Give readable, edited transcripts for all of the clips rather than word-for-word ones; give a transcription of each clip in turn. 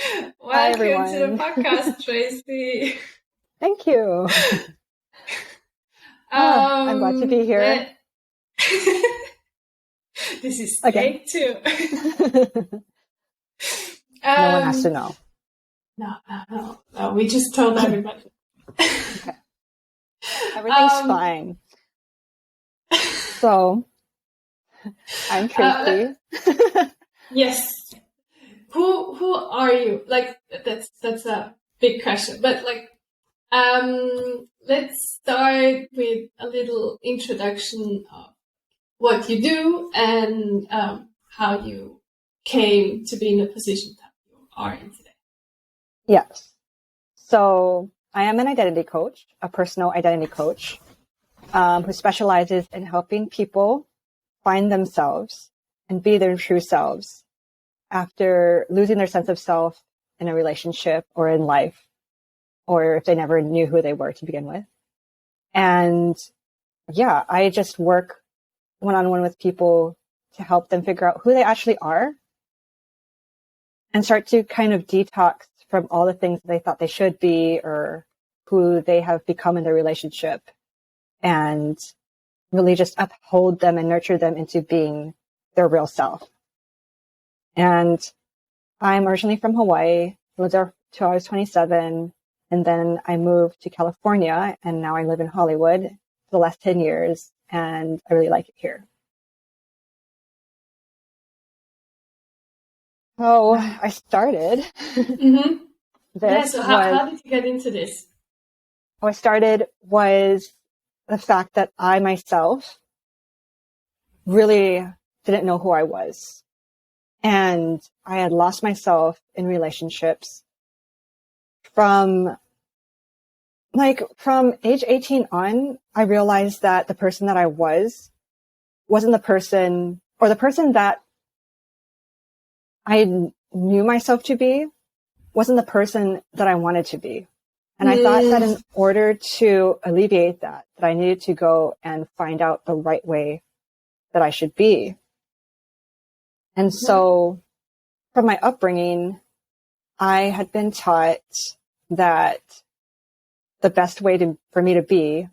Hi, Welcome to the everyone. podcast, Tracy. Thank you. I'm glad to be here Let this is again. take two. No one has to um, know. no. We just told everybody. Okay. Everything's fine. So, I'm Tracy. Yes. Who are you? Like that's a big question, but let's start with a little introduction of what you do and how you came to be in the position that you are in today. Yes. So, I am an identity coach, a personal identity coach, who specializes in helping people find themselves and be their true selves after losing their sense of self in a relationship or in life, or if they never knew who they were to begin with. And yeah, I just work one-on-one with people to help them figure out who they actually are and start to kind of detox from all the things that they thought they should be or who they have become in their relationship, and really just uphold them and nurture them into being their real self. And I'm originally from Hawaii, lived there till I was 27, and then I moved to California, and now I live in Hollywood for the last 10 years, and I really like it here. So I started. Mm-hmm. So how did you get into this? How I started was the fact that I myself really didn't know who I was. And I had lost myself in relationships from age 18 on. I realized that the person that I wasn't the person, or the person that I knew myself to be wasn't the person that I wanted to be. And I thought that in order to alleviate that I needed to go and find out the right way that I should be. And so from my upbringing, I had been taught that the best way for me to be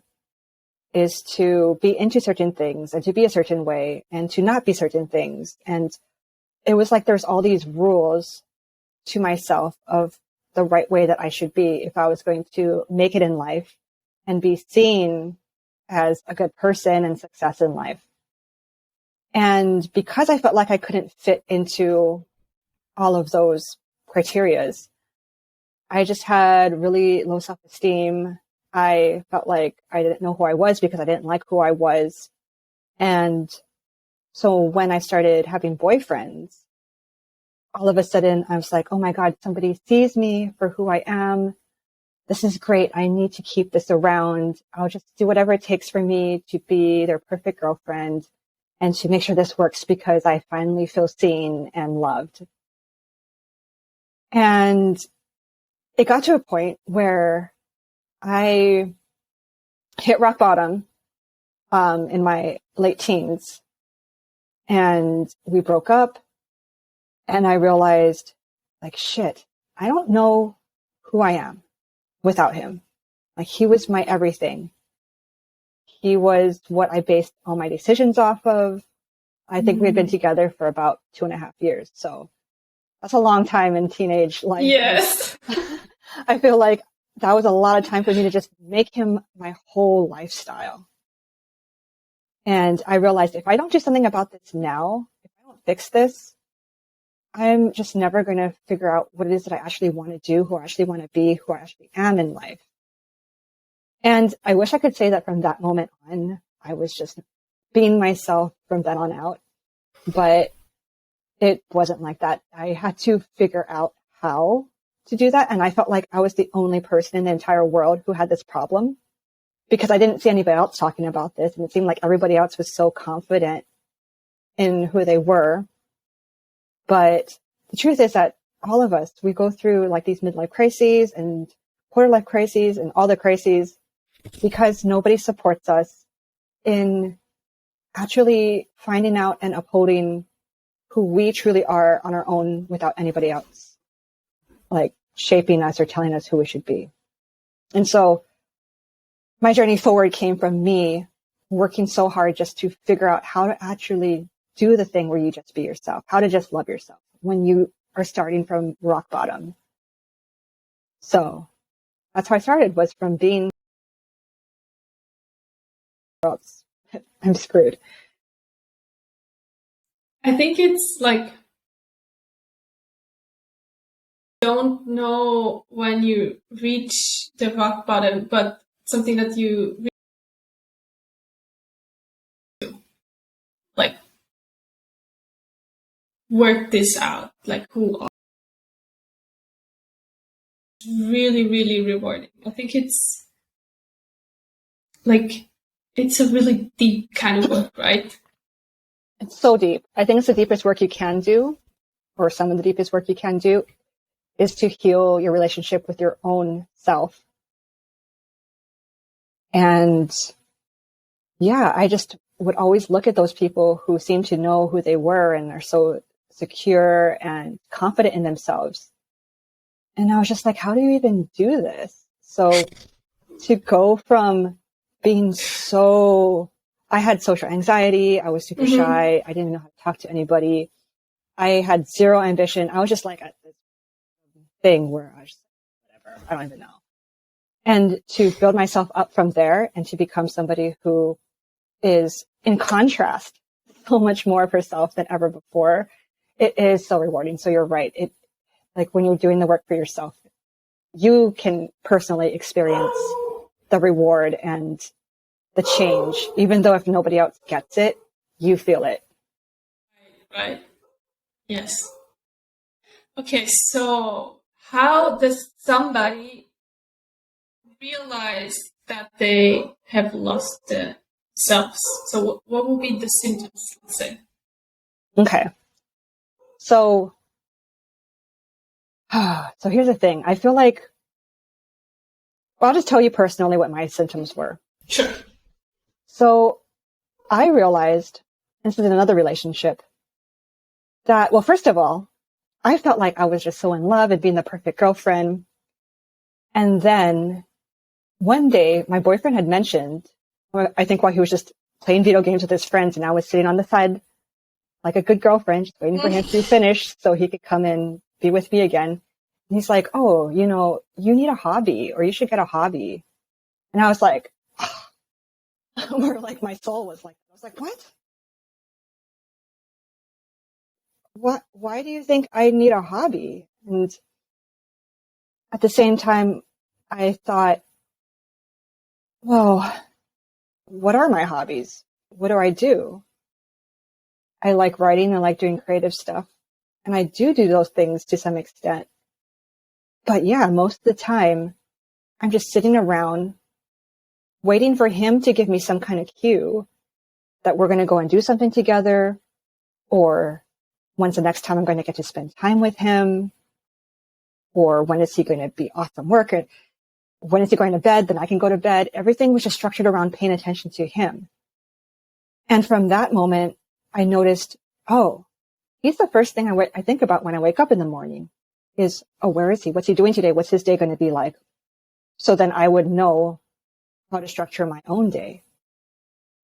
is to be into certain things and to be a certain way and to not be certain things. And it was like there's all these rules to myself of the right way that I should be if I was going to make it in life and be seen as a good person and success in life. And because I felt like I couldn't fit into all of those criterias, I just had really low self-esteem. I felt like I didn't know who I was because I didn't like who I was. And so when I started having boyfriends, all of a sudden I was like, oh my God, somebody sees me for who I am. This is great. I need to keep this around. I'll just do whatever it takes for me to be their perfect girlfriend and to make sure this works because I finally feel seen and loved. And it got to a point where I hit rock bottom in my late teens, and we broke up, and I realized, like, shit, I don't know who I am without him. Like, he was my everything. He was what I based all my decisions off of. I think we had been together for about 2.5 years. So that's a long time in teenage life. Yes. I feel like that was a lot of time for me to just make him my whole lifestyle. And I realized if I don't do something about this now, if I don't fix this, I'm just never going to figure out what it is that I actually want to do, who I actually want to be, who I actually am in life. And I wish I could say that from that moment on, I was just being myself from then on out. But it wasn't like that. I had to figure out how to do that. And I felt like I was the only person in the entire world who had this problem because I didn't see anybody else talking about this. And it seemed like everybody else was so confident in who they were. But the truth is that all of us, we go through like these midlife crises and quarter life crises and all the crises because nobody supports us in actually finding out and upholding who we truly are on our own without anybody else. like shaping us or telling us who we should be. And so my journey forward came from me working so hard just to figure out how to actually do the thing where you just be yourself, how to just love yourself when you are starting from rock bottom. So that's how I started, was from being, I'm screwed. I think it's like, don't know when you reach the rock bottom, but something that you like work this out, like who are really, really rewarding. I think it's like, it's a really deep kind of work, right? It's so deep. I think it's the deepest work you can do, or some of the deepest work you can do, is to heal your relationship with your own self. And yeah, I just would always look at those people who seem to know who they were and are so secure and confident in themselves. And I was just like, how do you even do this? So to go from being I had social anxiety. I was super shy. I didn't know how to talk to anybody. I had zero ambition. I was just like at this thing where I was just like, whatever, I don't even know. And to build myself up from there and to become somebody who is in contrast so much more of herself than ever before, it is so rewarding. So you're right. It, like when you're doing the work for yourself, you can personally experience the reward and the change, even though if nobody else gets it, you feel it. Right. Yes. Okay, so how does somebody realize that they have lost the selves? So what would be the symptoms, let's say? Okay. So here's the thing. I feel like, well, I'll just tell you personally what my symptoms were. Sure. So I realized, this is in another relationship, that, well, first of all, I felt like I was just so in love and being the perfect girlfriend. And then one day my boyfriend had mentioned, I think while he was just playing video games with his friends, and I was sitting on the side like a good girlfriend, just waiting for him to be finished so he could come and be with me again. And he's like, oh, you know, you need a hobby, or you should get a hobby. And I was like, or like my soul was like, I was like, what? Why do you think I need a hobby? And at the same time, I thought, well, what are my hobbies? What do I do? I like writing. I like doing creative stuff. And I do those things to some extent. But yeah, most of the time, I'm just sitting around waiting for him to give me some kind of cue that we're going to go and do something together, or when's the next time I'm going to get to spend time with him, or when is he going to be off from work, and when is he going to bed, then I can go to bed. Everything was just structured around paying attention to him. And from that moment, I noticed, oh, he's the first thing I think about when I wake up in the morning is, oh, where is he? What's he doing today? What's his day going to be like? So then I would know how to structure my own day.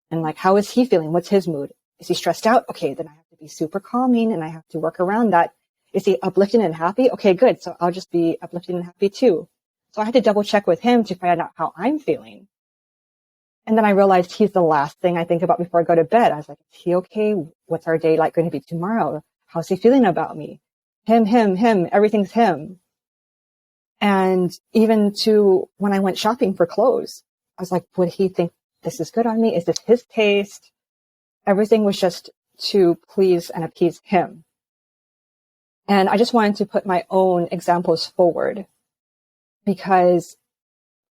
And like, how is he feeling? What's his mood? Is he stressed out? Okay, then I have to be super calming and I have to work around that. Is he uplifting and happy? Okay, good. So I'll just be uplifting and happy too. So I had to double check with him to find out how I'm feeling. And then I realized he's the last thing I think about before I go to bed. I was like, is he okay? What's our day like going to be tomorrow? How's he feeling about me? Him, everything's him. And even to when I went shopping for clothes, I was like, would he think this is good on me? Is this his taste? Everything was just to please and appease him. And I just wanted to put my own examples forward, because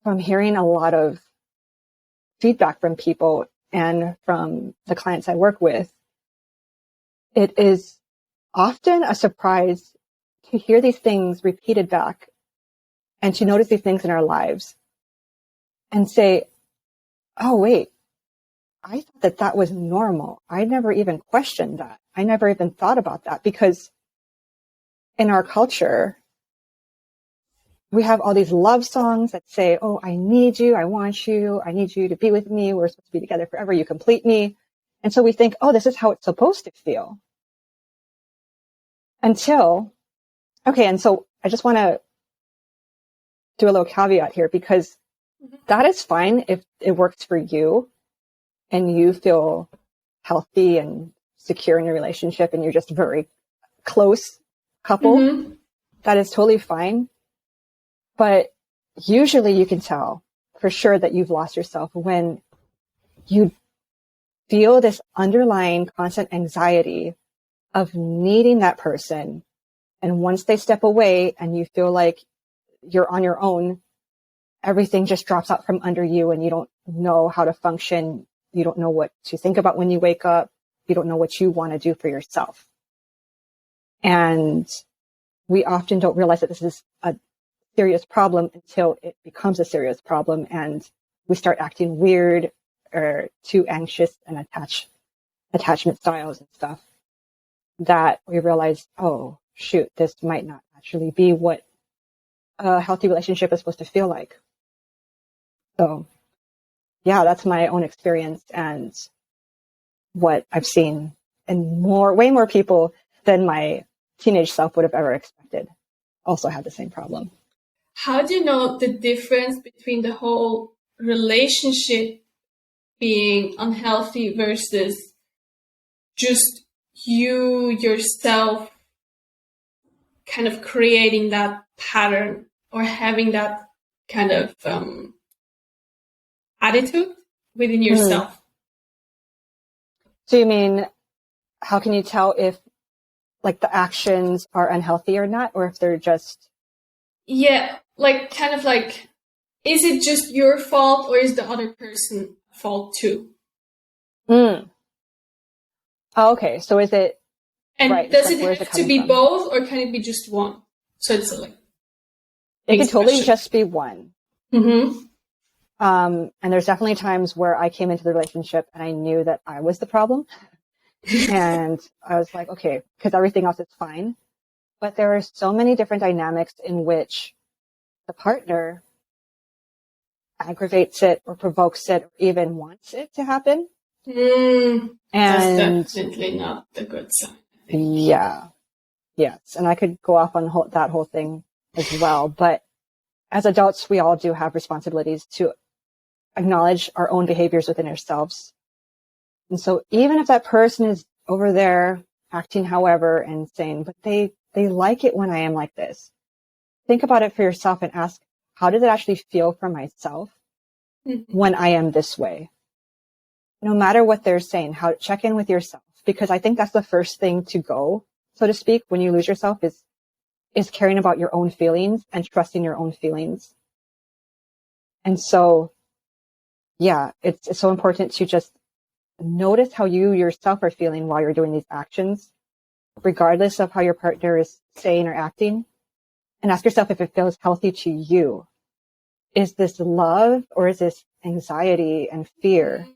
from hearing a lot of feedback from people and from the clients I work with, it is often a surprise to hear these things repeated back and to notice these things in our lives and say, oh, wait, I thought that was normal. I never even questioned that. I never even thought about that, because in our culture, we have all these love songs that say, oh, I need you. I want you. I need you to be with me. We're supposed to be together forever. You complete me. And so we think, oh, this is how it's supposed to feel. Until, okay. And so I just want to do a little caveat here, because that is fine if it works for you and you feel healthy and secure in your relationship and you're just a very close couple. That is totally fine. But usually you can tell for sure that you've lost yourself when you feel this underlying constant anxiety of needing that person. And once they step away and you feel like you're on your own, everything just drops out from under you and you don't know how to function. You don't know what to think about when you wake up. You don't know what you want to do for yourself. And we often don't realize that this is a serious problem until it becomes a serious problem and we start acting weird or too anxious and attachment styles and stuff, that we realize, oh, shoot, this might not actually be what a healthy relationship is supposed to feel like. So yeah, that's my own experience and what I've seen, and way more people than my teenage self would have ever expected also had the same problem. How do you know the difference between the whole relationship being unhealthy versus just you yourself kind of creating that pattern or having that kind of attitude within yourself? So you mean, how can you tell if like the actions are unhealthy or not, or if they're just... Yeah, like kind of like, is it just your fault or is the other person fault too? Oh, okay. So is it... And right, does like, it have to be both, or can it be just one? So it's like... It can totally just be one. Mm-hmm. And there's definitely times where I came into the relationship and I knew that I was the problem. And I was like, okay, because everything else is fine. But there are so many different dynamics in which the partner aggravates it or provokes it or even wants it to happen. And that's definitely not the good sign. Yeah. Yes. And I could go off on that whole thing as well. But as adults, we all do have responsibilities to acknowledge our own behaviors within ourselves. And so even if that person is over there acting however and saying, but they like it when I am like this, think about it for yourself and ask, how does it actually feel for myself when I am this way? No matter what they're saying, check in with yourself, because I think that's the first thing to go, so to speak, when you lose yourself is caring about your own feelings and trusting your own feelings. And so, yeah, it's so important to just notice how you yourself are feeling while you're doing these actions, regardless of how your partner is saying or acting, and ask yourself if it feels healthy to you. Is this love or is this anxiety and fear?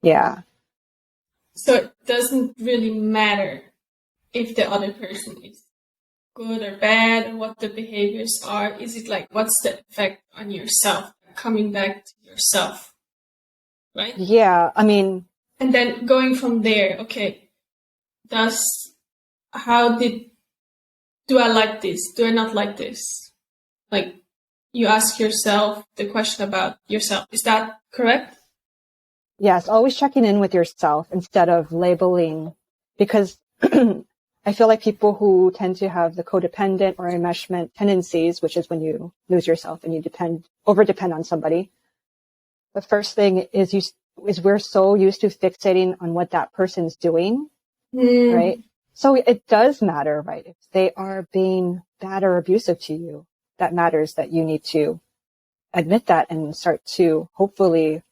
Yeah. So it doesn't really matter if the other person is good or bad or what the behaviors are. Is it like, what's the effect on yourself? Coming back to yourself, right? Yeah, I mean... And then going from there, okay, do I like this? Do I not like this? Like, you ask yourself the question about yourself. Is that correct? Yes, always checking in with yourself instead of labeling, because I feel like people who tend to have the codependent or enmeshment tendencies, which is when you lose yourself and you over-depend on somebody. The first thing is we're so used to fixating on what that person's doing, right? So it does matter, right? If they are being bad or abusive to you, that matters, that you need to admit that and start to hopefully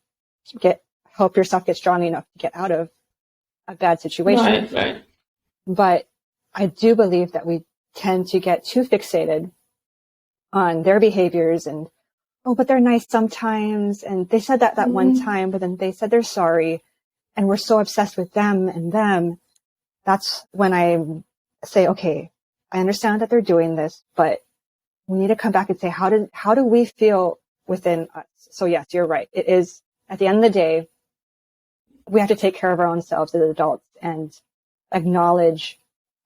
help yourself get strong enough to get out of a bad situation. Right. But I do believe that we tend to get too fixated on their behaviors and, oh, but they're nice sometimes. And they said that one time, but then they said they're sorry. And we're so obsessed with them and them. That's when I say, okay, I understand that they're doing this, but we need to come back and say, how do we feel within us? So yes, you're right. It is, at the end of the day, we have to take care of our own selves as adults and acknowledge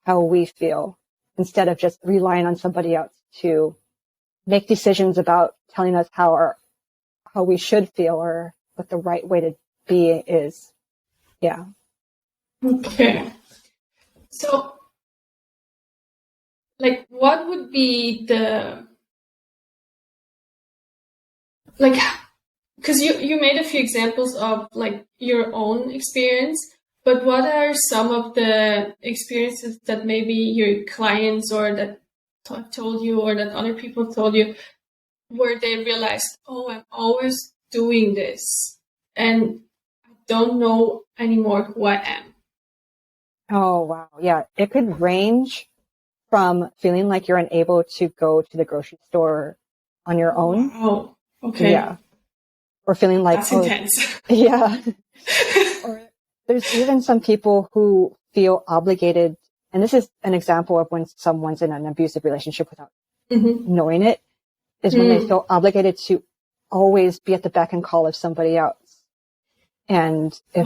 how we feel instead of just relying on somebody else to make decisions about telling us how we should feel or what the right way to be is. Yeah. Okay. So, like, what would be because you made a few examples of like your own experience, but what are some of the experiences that maybe your clients or that told you or that other people told you where they realized, oh, I'm always doing this and I don't know anymore who I am? Oh, wow. Yeah. It could range from feeling like you're unable to go to the grocery store on your own. Wow. Okay. Yeah. Or feeling like, that's intense. Yeah. Or there's even some people who feel obligated. And this is an example of when someone's in an abusive relationship without knowing it, is when they feel obligated to always be at the beck and call of somebody else. And if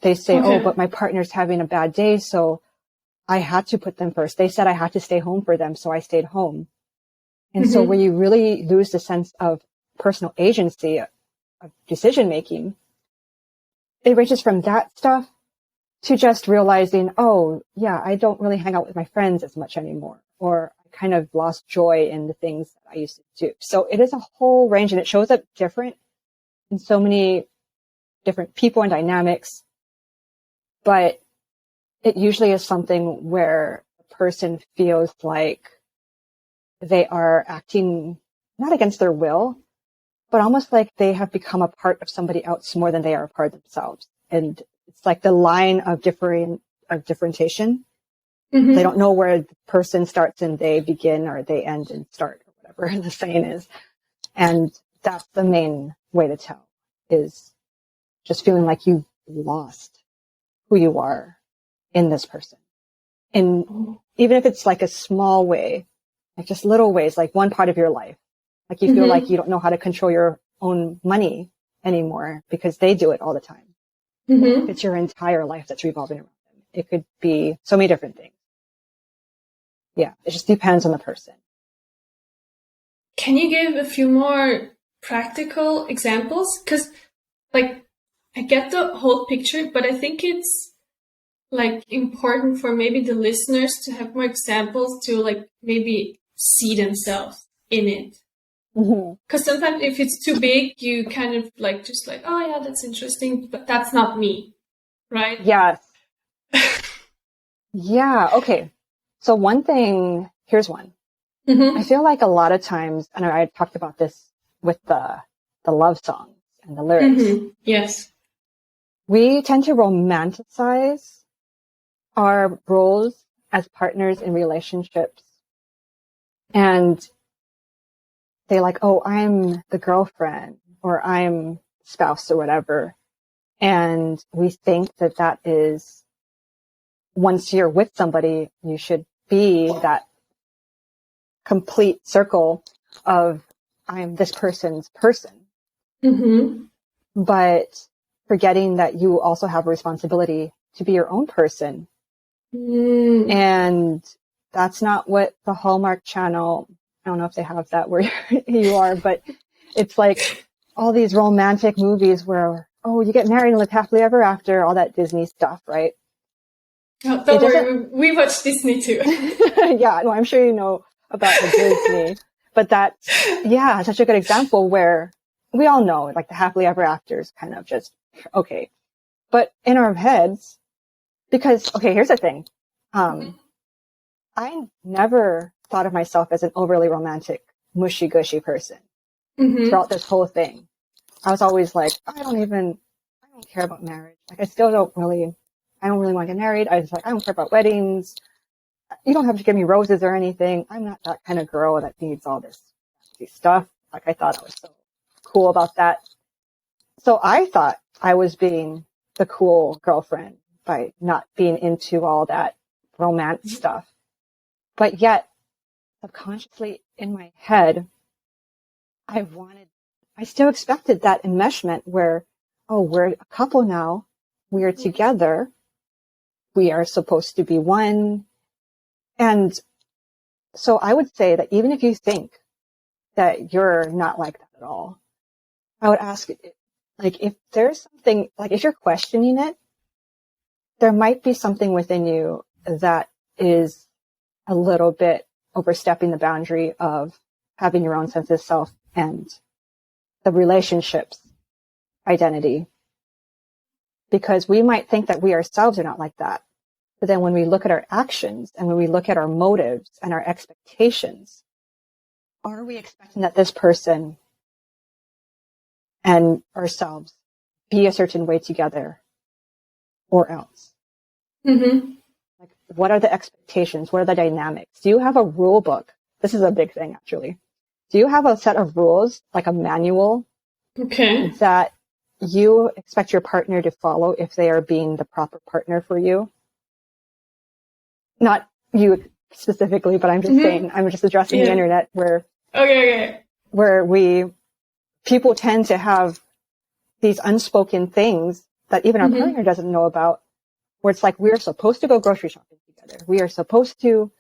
they say, oh, but my partner's having a bad day, so I had to put them first. They said I had to stay home for them, so I stayed home. And so where you really lose the sense of personal agency, of decision making, it ranges from that stuff to just realizing, oh, yeah, I don't really hang out with my friends as much anymore, or I kind of lost joy in the things that I used to do. So it is a whole range, and it shows up different in so many different people and dynamics. But it usually is something where a person feels like they are acting not against their will, but almost like they have become a part of somebody else more than they are a part of themselves. And it's like the line of differentiation. They don't know where the person starts and they begin, or they end and start, or whatever the saying is. And that's the main way to tell, is just feeling like you've lost who you are in this person. And even if it's like a small way, like just little ways, like one part of your life, like you feel like you don't know how to control your own money anymore because they do it all the time. It's your entire life that's revolving around them. It could be so many different things. Yeah, it just depends on the person. Can you give a few more practical examples? Because, like, I get the whole picture, but I think it's like important for maybe the listeners to have more examples to like maybe see themselves in it. Because sometimes if it's too big, you kind of like just like, oh yeah, that's interesting, but that's not me, right? Yes. Yeah. Okay. So one thing, here's one. I feel like a lot of times, and I talked about this with the love songs and the lyrics. Yes. We tend to romanticize our roles as partners in relationships. And they like, oh, I'm the girlfriend, or I'm spouse, or whatever. And we think that that is, once you're with somebody, you should be that complete circle of, I'm this person's person. But forgetting that you also have a responsibility to be your own person. And that's not what the Hallmark Channel, I don't know if they have that where you are, but it's like all these romantic movies where, oh, you get married and live happily ever after, all that Disney stuff, right? Oh, don't worry, we watch Disney too. Yeah, no, I'm sure you know about the Disney, but that's, yeah, such a good example where we all know, like the happily ever after is kind of just, okay. But in our heads, because, okay, here's the thing. I never thought of myself as an overly romantic, mushy gushy person throughout this whole thing. I was always like, I don't care about marriage. Like, I don't really want to get married. I was like, I don't care about weddings. You don't have to give me roses or anything. I'm not that kind of girl that needs all this stuff. Like, I thought I was so cool about that. So I thought I was being the cool girlfriend by not being into all that romance stuff. But yet subconsciously in my head, I still expected that enmeshment where, oh, we're a couple now, we're together, we are supposed to be one. And so I would say that even if you think that you're not like that at all, I would ask, like, if there's something, like, if you're questioning it, there might be something within you that is a little bit overstepping the boundary of having your own sense of self and the relationship's identity. Because we might think that we ourselves are not like that. But then when we look at our actions and when we look at our motives and our expectations, are we expecting that this person and ourselves be a certain way together or else? Mm-hmm. Like, what are the expectations? What are the dynamics? Do you have a rule book? This is a big thing, actually. Do you have a set of rules, like a manual, that you expect your partner to follow if they are being the proper partner for you? Not you specifically, but I'm just saying, I'm just addressing the internet where people tend to have these unspoken things that even our partner doesn't know about, where it's like, we're supposed to go grocery shopping together. We are supposed to,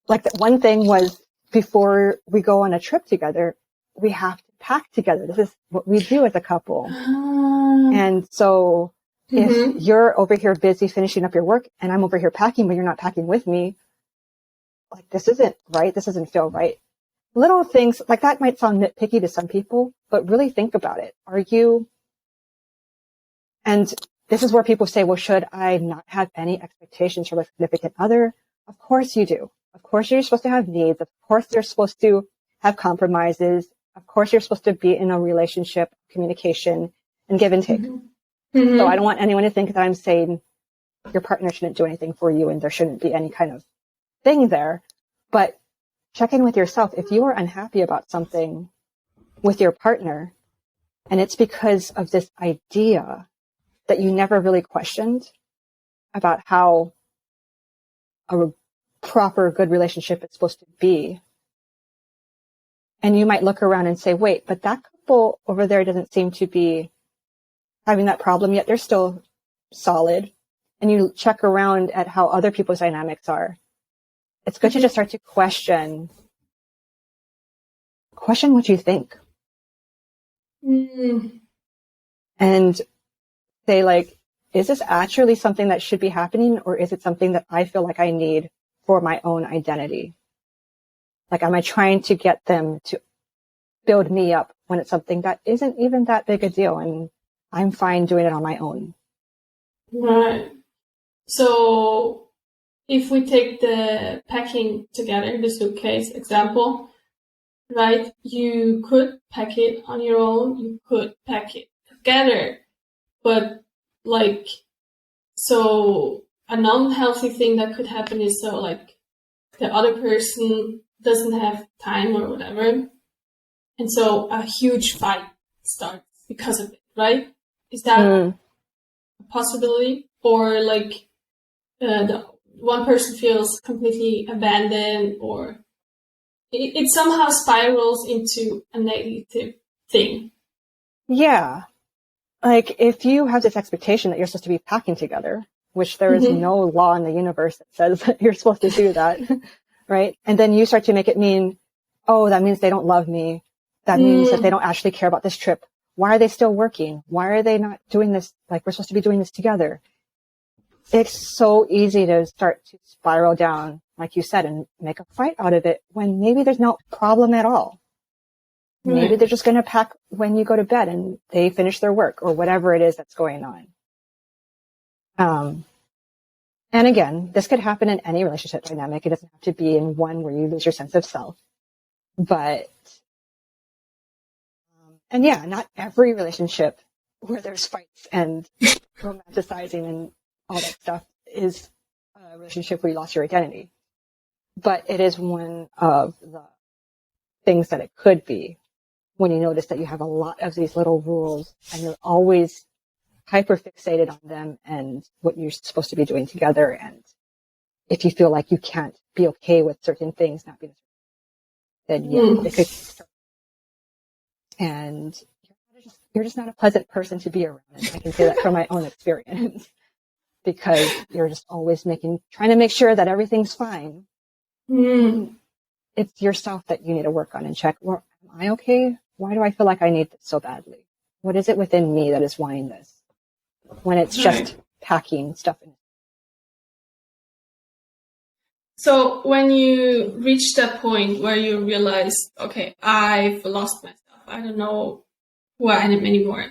like, that one thing was, before we go on a trip together, we have to pack together. This is what we do as a couple. And so if you're over here busy finishing up your work and I'm over here packing, but you're not packing with me, like, this isn't right. This doesn't feel right. Little things like that might sound nitpicky to some people, but really think about it. Are you, and this is where people say, well, should I not have any expectations from a significant other? Of course you do. Of course you're supposed to have needs. Of course you're supposed to have compromises. Of course you're supposed to be in a relationship, communication, and give and take. So I don't want anyone to think that I'm saying your partner shouldn't do anything for you and there shouldn't be any kind of thing there. But check in with yourself. If you are unhappy about something with your partner and it's because of this idea that you never really questioned about how a proper, good relationship is supposed to be, and you might look around and say, wait, but that couple over there doesn't seem to be having that problem yet. They're still solid. And you check around at how other people's dynamics are. It's good to just start to question what you think. And say, like, is this actually something that should be happening, or is it something that I feel like I need for my own identity? Like, am I trying to get them to build me up when it's something that isn't even that big a deal and I'm fine doing it on my own? Right. So if we take the packing together, the suitcase example, right? You could pack it on your own. You could pack it together. But, like, so a non-healthy thing that could happen is, so, like, the other person doesn't have time or whatever. And so a huge fight starts because of it, right? Is that a possibility? Or, like, the one person feels completely abandoned, or it somehow spirals into a negative thing. Yeah. Like, if you have this expectation that you're supposed to be packing together, which there is no law in the universe that says that you're supposed to do that, right? And then you start to make it mean, oh, that means they don't love me. That means that they don't actually care about this trip. Why are they still working? Why are they not doing this? Like, we're supposed to be doing this together. It's so easy to start to spiral down, like you said, and make a fight out of it when maybe there's no problem at all. Maybe they're just going to pack when you go to bed and they finish their work or whatever it is that's going on. And again, this could happen in any relationship dynamic. It doesn't have to be in one where you lose your sense of self. But, and yeah, not every relationship where there's fights and romanticizing and all that stuff is a relationship where you lost your identity. But it is one of the things that it could be when you notice that you have a lot of these little rules and you're always hyper fixated on them and what you're supposed to be doing together. And if you feel like you can't be okay with certain things not being, then it could start. And you're just not a pleasant person to be around. And I can say that from my own experience, because you're just always trying to make sure that everything's fine. It's yourself that you need to work on and check, well, am I okay? Why do I feel like I need this so badly? What is it within me that is wanting this? When it's just packing stuff in. So when you reach that point where you realize, okay, I've lost myself, I don't know who I am anymore,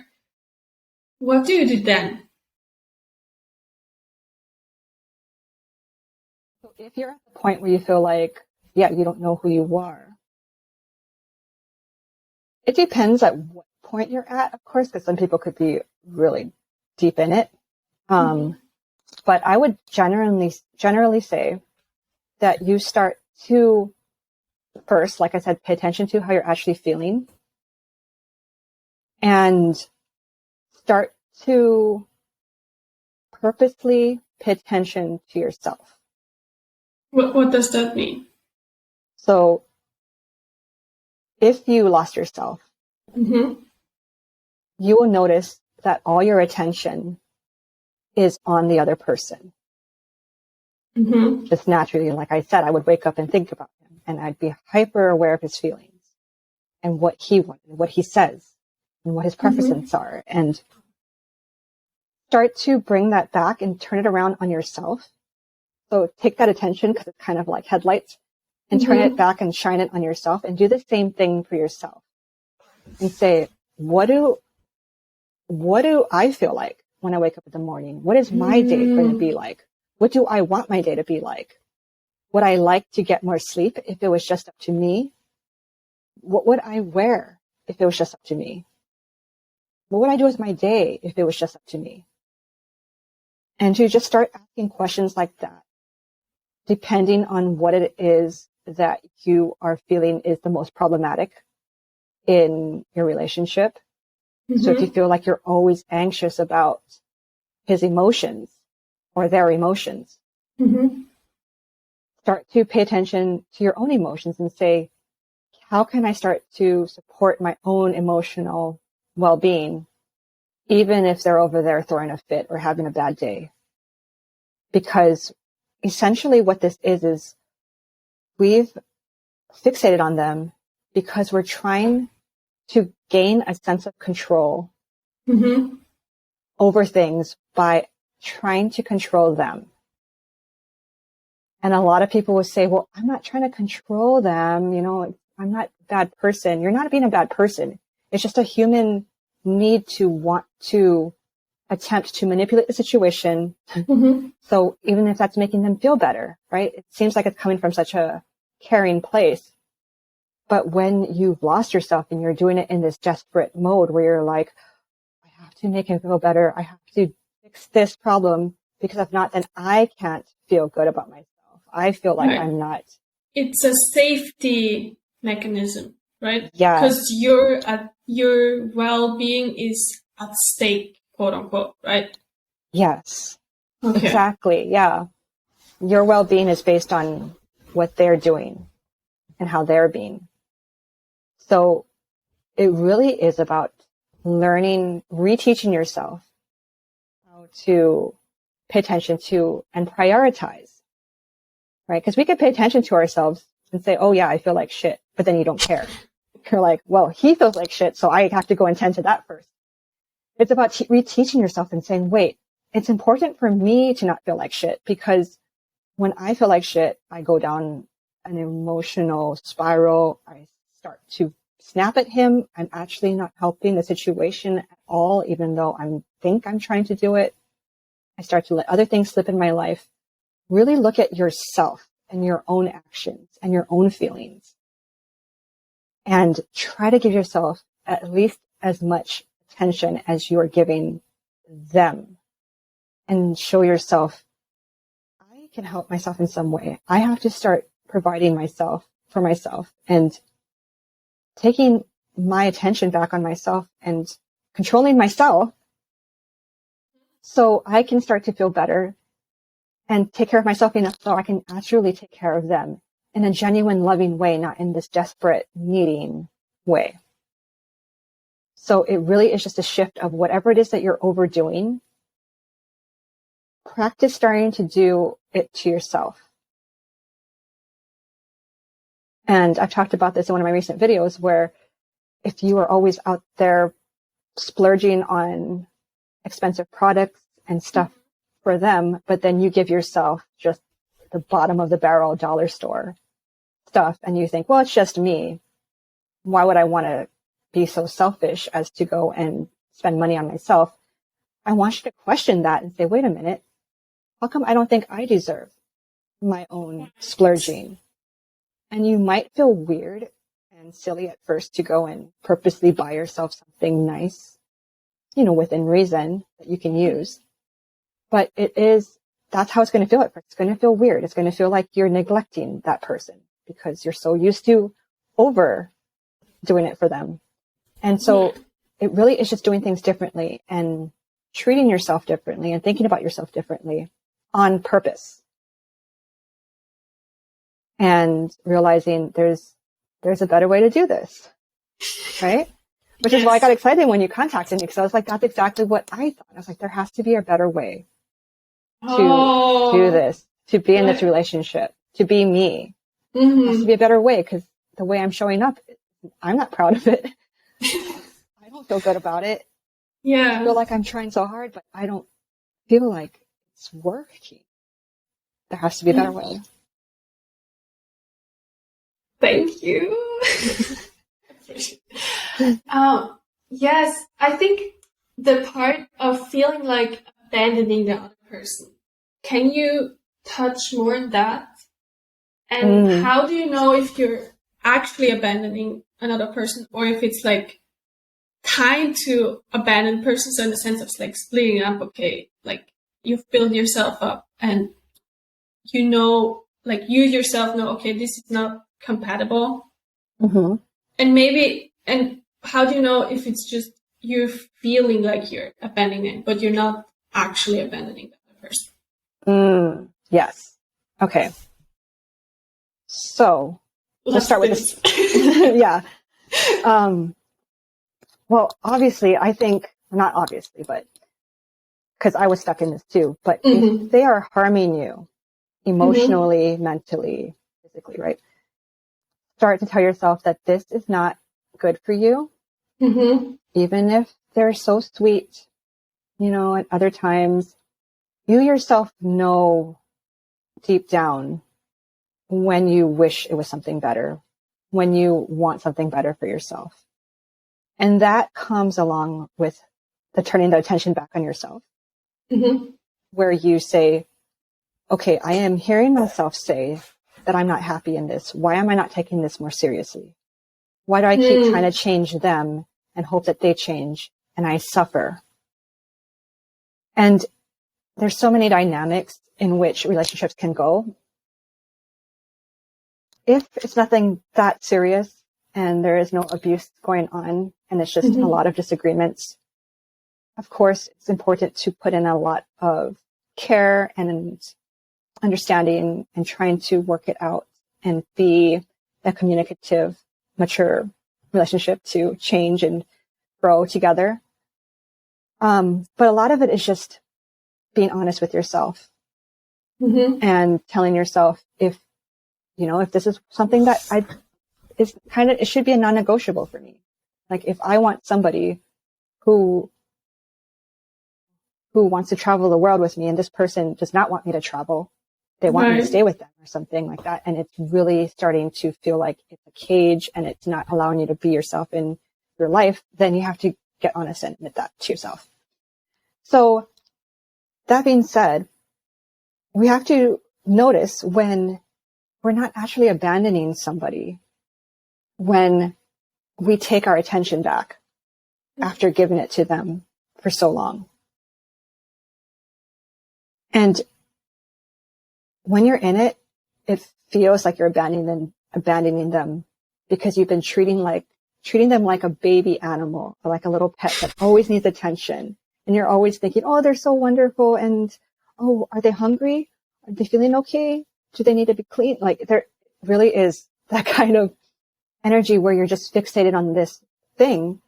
what do you do then? So if you're at the point where you feel like, you don't know who you are, it depends at what point you're at, of course, because some people could be really deep in it. But I would generally say that you start to first, like I said, pay attention to how you're actually feeling, and start to purposely pay attention to yourself. What does that mean? So if you lost yourself, you will notice that all your attention is on the other person. Just naturally, like I said, I would wake up and think about him, and I'd be hyper aware of his feelings and what he wants, what he says, and what his preferences are, and start to bring that back and turn it around on yourself. So take that attention, because it's kind of like headlights, and turn it back and shine it on yourself, and do the same thing for yourself. And say, what do I feel like when I wake up in the morning? What is my day going to be like? What do I want my day to be like? Would I like to get more sleep if it was just up to me? What would I wear if it was just up to me? What would I do with my day if it was just up to me? And to just start asking questions like that, depending on what it is that you are feeling is the most problematic in your relationship. So if you feel like you're always anxious about his emotions or their emotions, start to pay attention to your own emotions and say, how can I start to support my own emotional well-being, even if they're over there throwing a fit or having a bad day? Because essentially what this is we've fixated on them because we're trying to gain a sense of control over things by trying to control them. And a lot of people will say, well, I'm not trying to control them. I'm not a bad person. You're not being a bad person. It's just a human need to want to attempt to manipulate the situation. So even if that's making them feel better, right? It seems like it's coming from such a caring place. But when you've lost yourself and you're doing it in this desperate mode where you're like, I have to make him feel better. I have to fix this problem, because if not, then I can't feel good about myself. I feel like I'm not. It's a safety mechanism, right? Yeah. Because your well-being is at stake, quote unquote, right? Yes. Okay. Exactly. Yeah. Your well-being is based on what they're doing and how they're being. So it really is about learning, reteaching yourself how to pay attention to and prioritize, right? Because we could pay attention to ourselves and say, oh yeah, I feel like shit, but then you don't care. You're like, well, he feels like shit, so I have to go and tend to that first. It's about reteaching yourself and saying, wait, it's important for me to not feel like shit, because when I feel like shit, I go down an emotional spiral. I start to snap at him. I'm actually not helping the situation at all, even though I think I'm trying to do it. I start to let other things slip in my life. Really look at yourself and your own actions and your own feelings, and try to give yourself at least as much attention as you're giving them, and show yourself, I can help myself in some way. I have to start providing myself for myself and taking my attention back on myself and controlling myself so I can start to feel better and take care of myself enough so I can actually take care of them in a genuine, loving way, not in this desperate, needing way. So it really is just a shift of whatever it is that you're overdoing. Practice starting to do it to yourself. And I've talked about this in one of my recent videos where if you are always out there splurging on expensive products and stuff for them, but then you give yourself just the bottom of the barrel dollar store stuff and you think, well, it's just me. Why would I want to be so selfish as to go and spend money on myself? I want you to question that and say, wait a minute, how come I don't think I deserve my own splurging? And you might feel weird and silly at first to go and purposely buy yourself something nice, within reason that you can use. But that's how it's going to feel at first. It's going to feel weird. It's going to feel like you're neglecting that person because you're so used to over doing it for them. And so it really is just doing things differently and treating yourself differently and thinking about yourself differently on purpose. And realizing there's a better way to do this, right? Which is why I got excited when you contacted me, because I was like, that's exactly what I thought. I was like, there has to be a better way to do this, to be in this relationship, to be me. There has to be a better way, because the way I'm showing up, I'm not proud of it. I don't feel good about it. Yeah. I feel like I'm trying so hard, but I don't feel like it's working. There has to be a better way. Thank you. Yes, I think the part of feeling like abandoning the other person, can you touch more on that? And how do you know if you're actually abandoning another person or if it's like kind to abandon persons, so in the sense of like splitting up, okay, like you've built yourself up and like you yourself know, okay, this is not compatible. And how do you know if it's just you're feeling like you're abandoning, but you're not actually abandoning the other person? Yes. Okay. So let's start with this. Yeah. Well, obviously, I think, not obviously, but because I was stuck in this too, but if they are harming you emotionally, mentally, physically, right? Start to tell yourself that this is not good for you, even if they're so sweet, at other times, you yourself know deep down when you wish it was something better, when you want something better for yourself. And that comes along with the turning the attention back on yourself, where you say, okay, I am hearing myself say that I'm not happy in this. Why am I not taking this more seriously? Why do I keep trying to change them and hope that they change and I suffer? And there's so many dynamics in which relationships can go. If it's nothing that serious and there is no abuse going on and it's just a lot of disagreements, of course, it's important to put in a lot of care and understanding and trying to work it out and be a communicative, mature relationship to change and grow together. But a lot of it is just being honest with yourself and telling yourself if this is something that it should be a non-negotiable for me. Like if I want somebody who wants to travel the world with me and this person does not want me to travel, they want me to stay with them or something like that. And it's really starting to feel like it's a cage and it's not allowing you to be yourself in your life, then you have to get honest and admit that to yourself. So that being said, we have to notice when we're not actually abandoning somebody, when we take our attention back after giving it to them for so long. And when you're in it, it feels like you're abandoning them because you've been treating them like a baby animal or like a little pet that always needs attention. And you're always thinking, oh, they're so wonderful. And, oh, are they hungry? Are they feeling okay? Do they need to be clean? Like there really is that kind of energy where you're just fixated on this thing.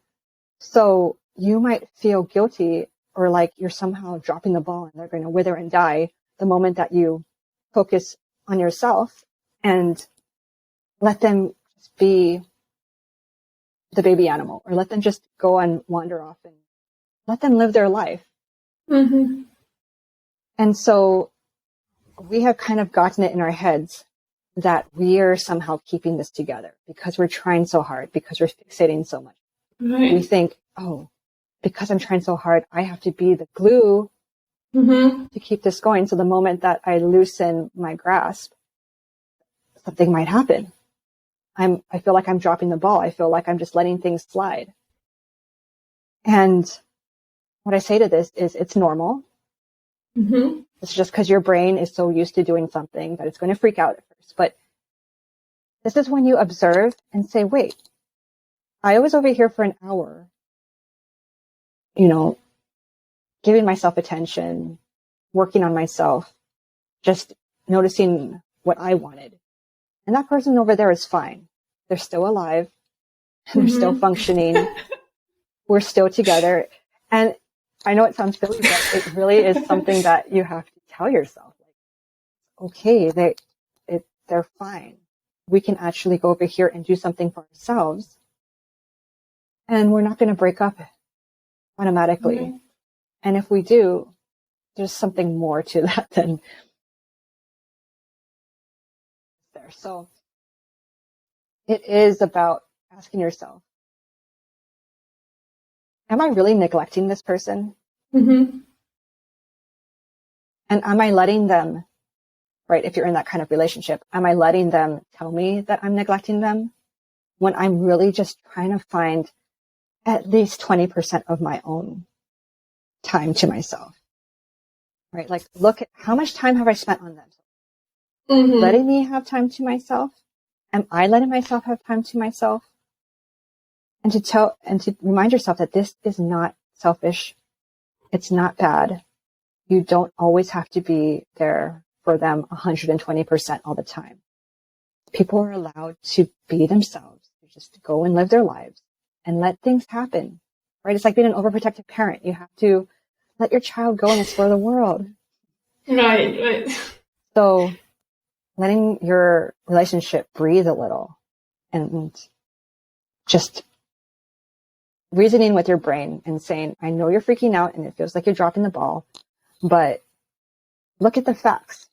So you might feel guilty or like you're somehow dropping the ball and they're going to wither and die the moment that you focus on yourself and let them just be the baby animal, or let them just go and wander off and let them live their life. Mm-hmm. And so we have kind of gotten it in our heads that we are somehow keeping this together because we're trying so hard, because we're fixating so much. Right. We think, oh, because I'm trying so hard, I have to be the glue Mm-hmm. to keep this going. So the moment that I loosen my grasp, something might happen. I feel like I'm dropping the ball. I feel like I'm just letting things slide. And what I say to this is it's normal. Mm-hmm. It's just because your brain is so used to doing something that it's going to freak out at first. But this is when you observe and say, wait, I was over here for an hour, giving myself attention, working on myself, just noticing what I wanted. And that person over there is fine. They're still alive. They're still functioning. We're still together. And I know it sounds silly, but it really is something that you have to tell yourself. Like, okay, they're fine. We can actually go over here and do something for ourselves. And we're not going to break up automatically. Mm-hmm. And if we do, there's something more to that than there. So it is about asking yourself, am I really neglecting this person? Mm-hmm. And am I letting them, right, if you're in that kind of relationship, am I letting them tell me that I'm neglecting them when I'm really just trying to find at least 20% of my own time to myself, right? Like, look at how much time have I spent on them? Mm-hmm. Letting me have time to myself? Am I letting myself have time to myself? And to remind yourself that this is not selfish. It's not bad. You don't always have to be there for them 120% all the time. People are allowed to be themselves, just go and live their lives and let things happen, right? It's like being an overprotective parent. You have to let your child go and explore the world. Right. So letting your relationship breathe a little and just reasoning with your brain and saying, I know you're freaking out and it feels like you're dropping the ball, but look at the facts.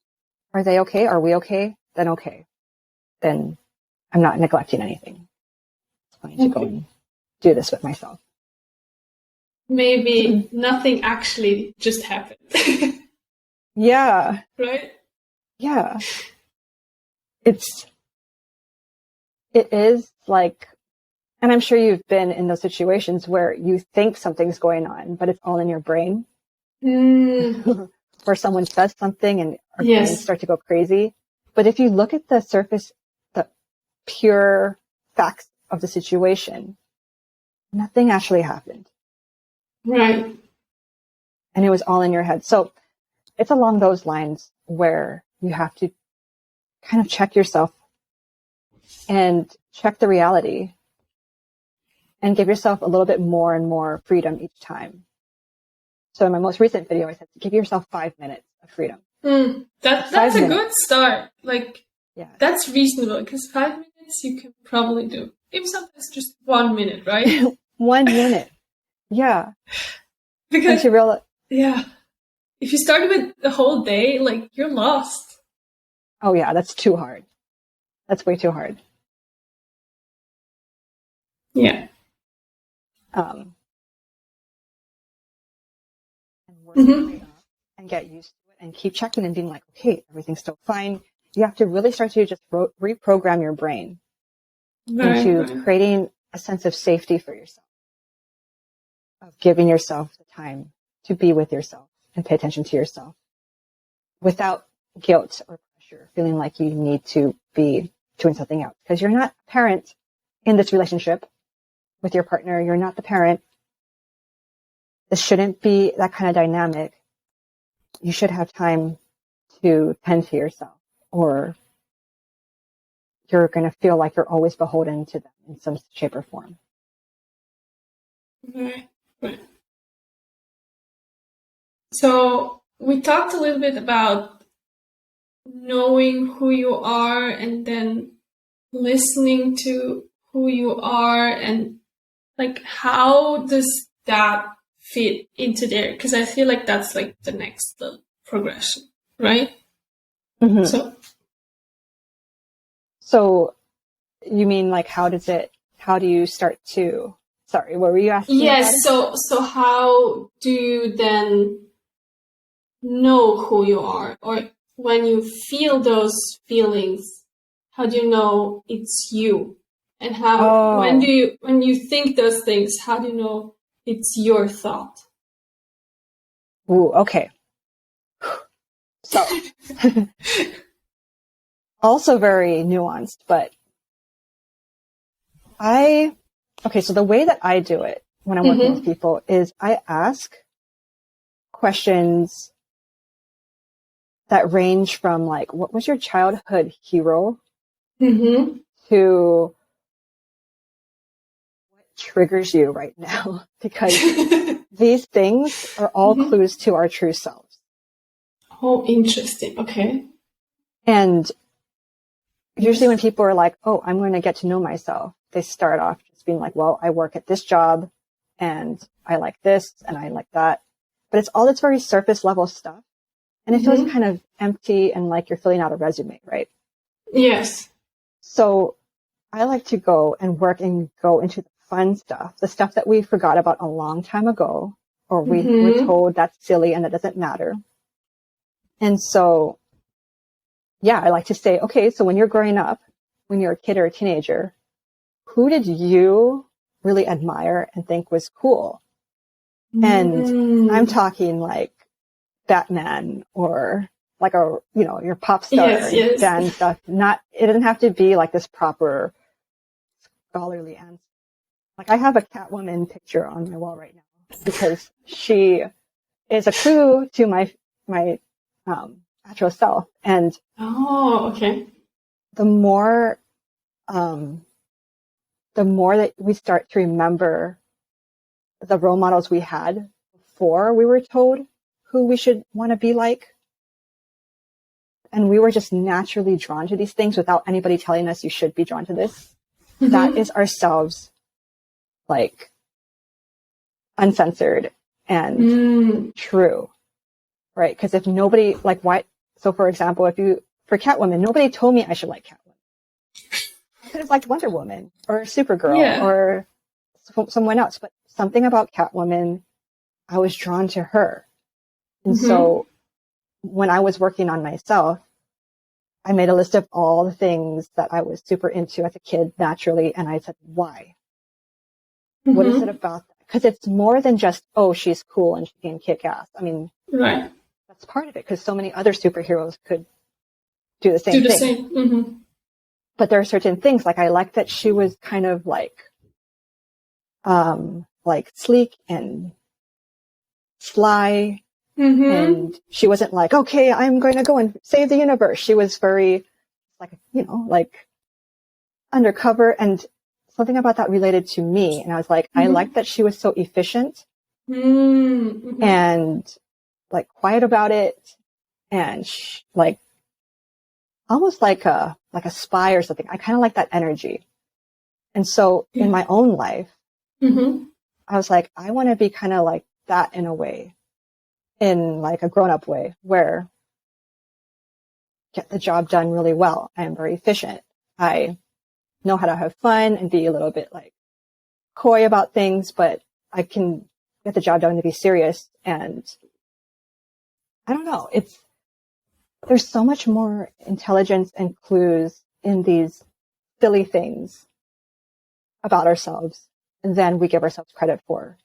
Are they okay? Are we okay? Then okay. Then I'm not neglecting anything. I'm going to go and do this with myself. Maybe nothing actually just happened. Yeah. Right? Yeah. It is like, and I'm sure you've been in those situations where you think something's going on, but it's all in your brain. Or someone says something and our brains start to go crazy. But if you look at the surface, the pure facts of the situation, nothing actually happened. Right. And it was all in your head. So it's along those lines where you have to kind of check yourself and check the reality and give yourself a little bit more and more freedom each time. So in my most recent video, I said, give yourself 5 minutes of freedom. That's a good start. Like, yeah, that's reasonable because 5 minutes you can probably do. Maybe sometimes just 1 minute, right? 1 minute. Yeah. Because, if you started with the whole day, like, you're lost. Oh yeah, that's too hard. That's way too hard. Yeah. And work your way up and get used to it and keep checking and being like, okay, everything's still fine. You have to really start to just reprogram your brain into creating a sense of safety for yourself, of giving yourself the time to be with yourself and pay attention to yourself without guilt or pressure, feeling like you need to be doing something else. Because you're not a parent in this relationship with your partner. You're not the parent. This shouldn't be that kind of dynamic. You should have time to tend to yourself, or you're going to feel like you're always beholden to them in some shape or form. Right. Right. So we talked a little bit about knowing who you are and then listening to who you are, and like, how does that fit into there? Because I feel like that's like the next progression, right? Mm-hmm. So you mean like, how do you start to, sorry, what were you asking? Yes. So how do you then know who you are? Or when you feel those feelings, how do you know it's you? And how, when you think those things, how do you know it's your thought? Ooh, okay. So, also very nuanced, but so the way that I do it when I'm working with people is I ask questions that range from like, what was your childhood hero to what triggers you right now? Because these things are all clues to our true selves. Oh, interesting. Okay. And usually when people are like, oh, I'm going to get to know myself, they start off just being like, well, I work at this job and I like this and I like that. But it's all this very surface level stuff. And it feels kind of empty and like you're filling out a resume, right? Yes. So I like to go and work and go into the fun stuff, the stuff that we forgot about a long time ago, or we were told that's silly and that doesn't matter. And so, yeah, I like to say, okay, so when you're growing up, when you're a kid or a teenager, who did you really admire and think was cool? And I'm talking like Batman or like your pop star band stuff. It doesn't have to be like this proper scholarly answer. Like I have a Catwoman picture on my wall right now because she is a clue to my actual self. And okay. The more that we start to remember the role models we had before we were told who we should want to be like, and we were just naturally drawn to these things without anybody telling us you should be drawn to this. That is ourselves, like uncensored and true, right? Because if nobody like why, so for example, for Catwoman, nobody told me I should like Catwoman. I could have liked Wonder Woman or Supergirl or someone else, but something about Catwoman, I was drawn to her. And so when I was working on myself, I made a list of all the things that I was super into as a kid naturally. And I said, why? What is it about that? Because it's more than just, oh, she's cool and she can kick ass. I mean, that's part of it because so many other superheroes could do the same thing. But there are certain things, like I like that she was kind of like sleek and sly. And she wasn't like, okay, I'm going to go and save the universe. She was very like undercover, and something about that related to me. And I was like, I like that she was so efficient and like quiet about it, and like almost like a spy or something. I kind of like that energy. And so in my own life, I was like, I want to be kind of like that in a way, in like a grown-up way, where get the job done really well. I am very efficient. I know how to have fun and be a little bit like coy about things, but I can get the job done to be serious. And I don't know, there's so much more intelligence and clues in these silly things about ourselves than we give ourselves credit for.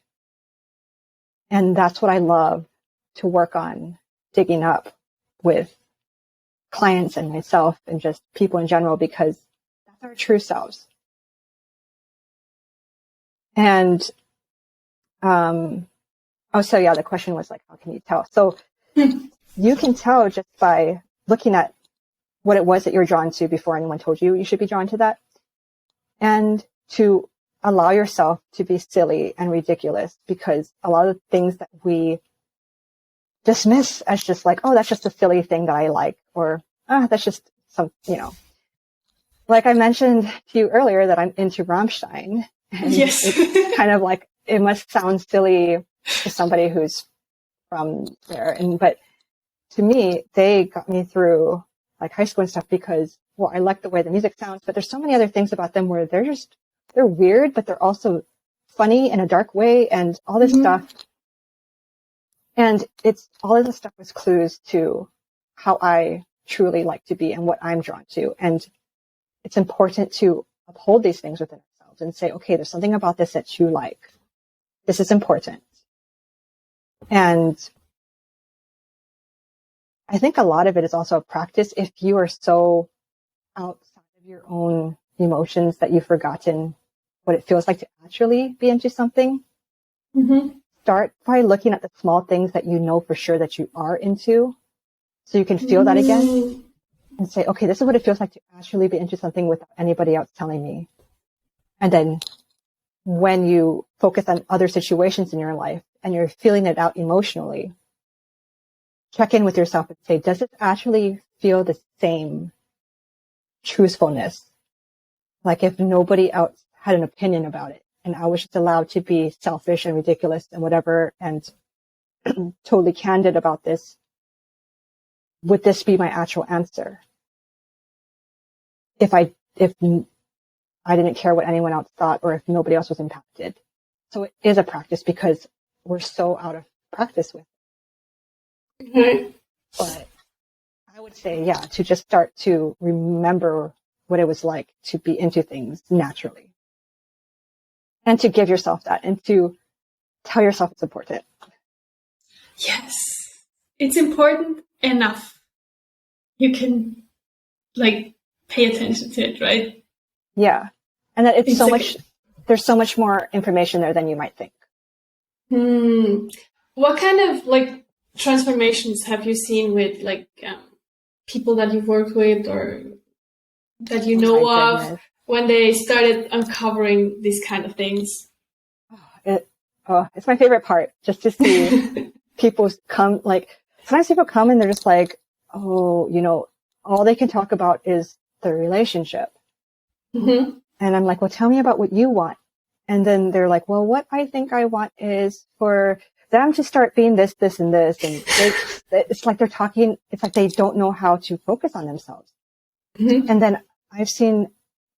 And that's what I love to work on, digging up with clients and myself and just people in general, because that's our true selves. And, so yeah, the question was like, how can you tell? So you can tell just by looking at what it was that you're drawn to before anyone told you you should be drawn to that. And to allow yourself to be silly and ridiculous, because a lot of things that we dismiss as just like, oh, that's just a silly thing that I like, or that's just some, like I mentioned to you earlier that I'm into Rammstein. And Yes. It's kind of like, it must sound silly to somebody who's from there. But to me, they got me through like high school and stuff because, well, I like the way the music sounds, but there's so many other things about them where they're weird, but they're also funny in a dark way and all this stuff. And all of this stuff was clues to how I truly like to be and what I'm drawn to. And it's important to uphold these things within ourselves and say, okay, there's something about this that you like. This is important. And I think a lot of it is also a practice. If you are so outside of your own emotions that you've forgotten what it feels like to actually be into something, start by looking at the small things that you know for sure that you are into, so you can feel that again and say, okay, this is what it feels like to actually be into something without anybody else telling me. And then when you focus on other situations in your life and you're feeling it out emotionally, check in with yourself and say, does it actually feel the same truthfulness? Like if nobody else had an opinion about it and I was just allowed to be selfish and ridiculous and whatever and totally candid about this, would this be my actual answer? If I didn't care what anyone else thought or if nobody else was impacted. So it is a practice because we're so out of practice with it. But I would say, to just start to remember what it was like to be into things naturally. And to give yourself that and to tell yourself it's important. Yes. It's important enough. You can pay attention to it, right? Yeah. And that there's so much more information there than you might think. What kind of transformations have you seen with people that you've worked with or that you know of when they started uncovering these kind of things? It's my favorite part, just to see people come, sometimes people come and they're just like, oh, all they can talk about is the relationship. And I'm like, well, tell me about what you want. And then they're like, well, what I think I want is for them to start being this, this, and this. And it's like they're talking, it's like they don't know how to focus on themselves. And then I've seen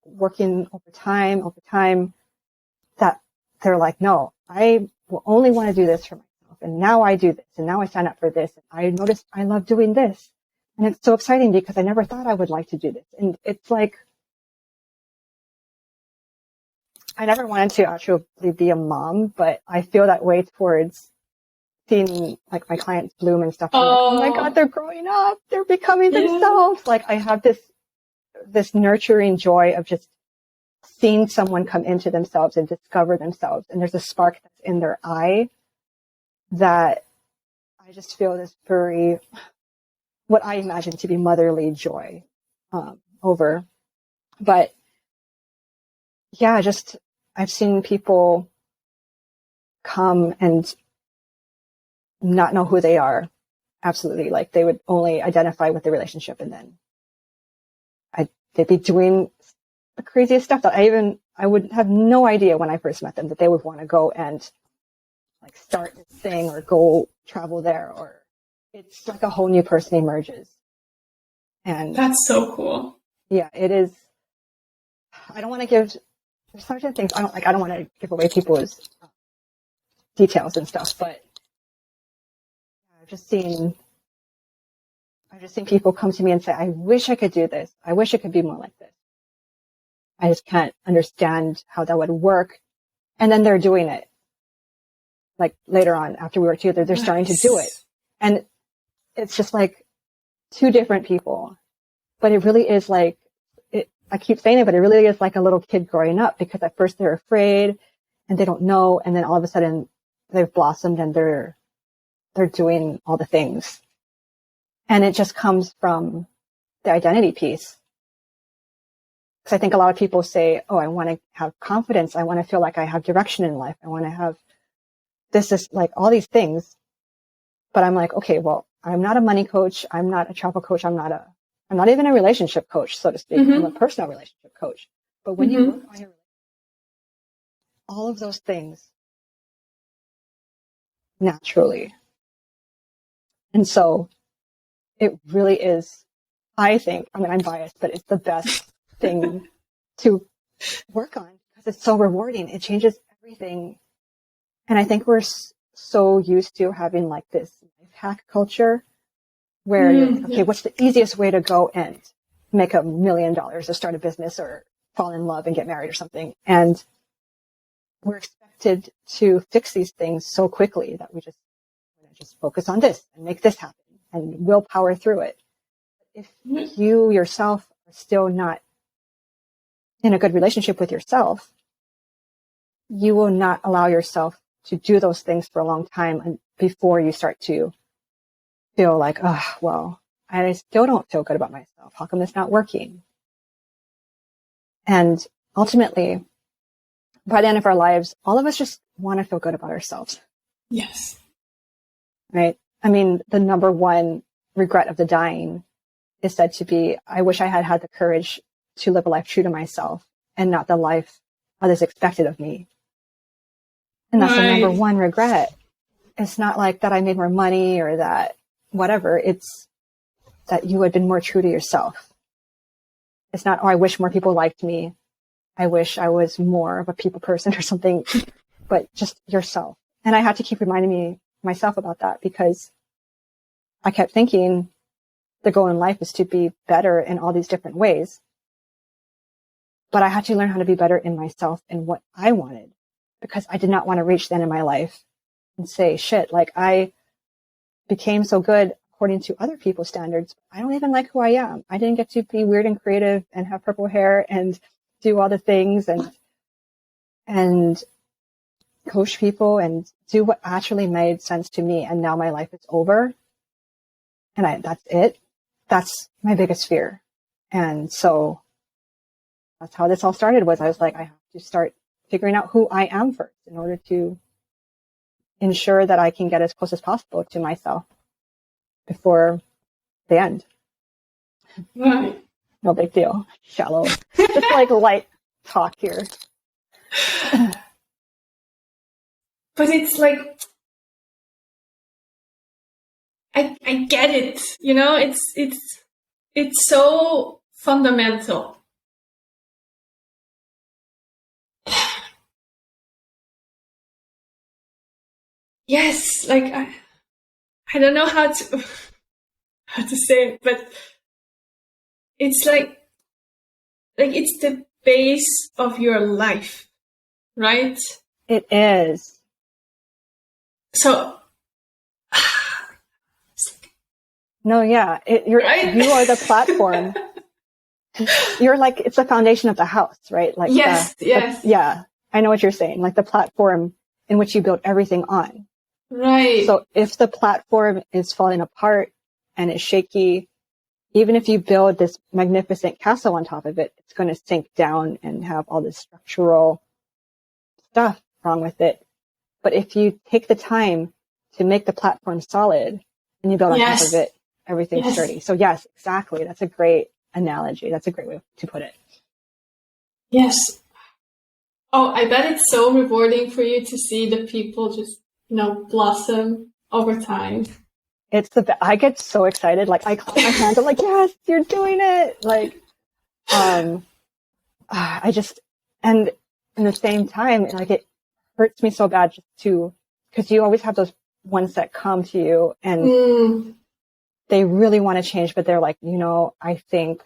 working over time that they're like, no, I will only want to do this for myself. And now I do this. And now I sign up for this. And I noticed I love doing this. And it's so exciting because I never thought I would like to do this. And it's like, I never wanted to actually be a mom, but I feel that way towards seeing my clients bloom and stuff. Oh my God, they're growing up. They're becoming themselves. I have this nurturing joy of just seeing someone come into themselves and discover themselves. And there's a spark that's in their eye that I just feel this very, what I imagine to be motherly joy over. But yeah, I've seen people come and not know who they are. Absolutely. They would only identify with the relationship and then they'd be doing the craziest stuff that I would have no idea when I first met them that they would want to go and start this thing or go travel there, or it's like a whole new person emerges. And that's so cool. Yeah, it is. I don't want to give, there's certain things I don't want to give away people's details and stuff, but I've just seen people come to me and say, I wish I could do this. I wish it could be more like this. I just can't understand how that would work. And then they're doing it. Later on, after we work together, they're starting to do it. And it's just two different people. But it really is I keep saying it, but it really is like a little kid growing up, because at first they're afraid and they don't know. And then all of a sudden they've blossomed and they're doing all the things. And it just comes from the identity piece. Because I think a lot of people say, oh, I want to have confidence. I want to feel like I have direction in life. I want to have this is like all these things. But I'm like, okay, well, I'm not a money coach. I'm not a travel coach. I'm not even a relationship coach, so to speak. Mm-hmm. I'm a personal relationship coach. But when you work on your all of those things naturally. And so it really is, I think, I mean, I'm biased, but it's the best thing to work on because it's so rewarding. It changes everything. And I think we're so used to having like this life hack culture where you're like, okay, what's the easiest way to go and make $1 million or start a business or fall in love and get married or something? And we're expected to fix these things so quickly that we just focus on this and make this happen and willpower through it. If you yourself are still not in a good relationship with yourself, you will not allow yourself to do those things for a long time before you start to feel like, oh, well, I still don't feel good about myself. How come it's not working? And ultimately, by the end of our lives, all of us just want to feel good about ourselves. Yes. Right? I mean, the number one regret of the dying is said to be, I wish I had the courage to live a life true to myself and not the life others expected of me. And that's the number one regret. It's not like that I made more money or that whatever. It's that you had been more true to yourself. It's not, oh, I wish more people liked me. I wish I was more of a people person or something, but just yourself. And I had to keep reminding myself about that because I kept thinking the goal in life is to be better in all these different ways. But I had to learn how to be better in myself and what I wanted because I did not want to reach the end of my life and say, shit, like I became so good according to other people's standards. I don't even like who I am. I didn't get to be weird and creative and have purple hair and do all the things and coach people and do what actually made sense to me. And now my life is over. And that's it. That's my biggest fear. And so that's how this all started was I was like, I have to start figuring out who I am first in order to ensure that I can get as close as possible to myself before the end. Right. No big deal. Shallow. Just like light talk here. But it's like, I get it. You know, it's so fundamental. Yes, like I don't know how to say it, but it's like it's the base of your life, right? It is. So no, yeah, you are the platform. You're like, it's the foundation of the house, right? Like, yes. Yeah, I know what you're saying. Like the platform in which you build everything on. Right. So if the platform is falling apart and is shaky, even if you build this magnificent castle on top of it, it's going to sink down and have all this structural stuff wrong with it. But if you take the time to make the platform solid and you build on top of it, everything's sturdy. So yes, exactly. That's a great analogy. That's a great way to put it. Yes. Oh, I bet it's so rewarding for you to see the people just, blossom over time. It's I get so excited. Like I clap my hands. I'm like, yes, you're doing it. Like, I just, and in the same time, like it hurts me so bad just because you always have those ones that come to you and they really want to change, but they're like, I think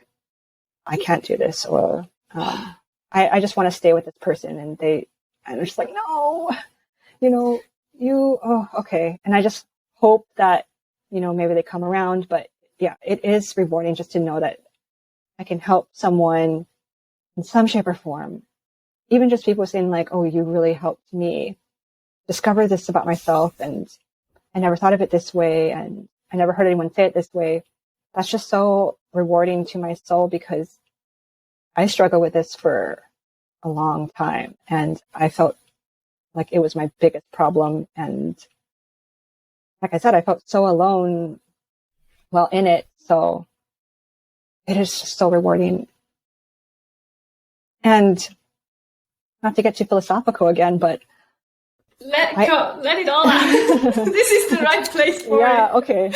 I can't do this, or I just want to stay with this person, and they're just like, no, okay. And I just hope that, maybe they come around, but yeah, it is rewarding just to know that I can help someone in some shape or form. Even just people saying like, oh, you really helped me discover this about myself, and I never thought of it this way, and I never heard anyone say it this way. that's just so rewarding to my soul, because I struggled with this for a long time, and I felt like it was my biggest problem. And like I said, I felt so alone in it. So it is just so rewarding. And not to get too philosophical again, but let it all out. This is the right place for it. Yeah, okay.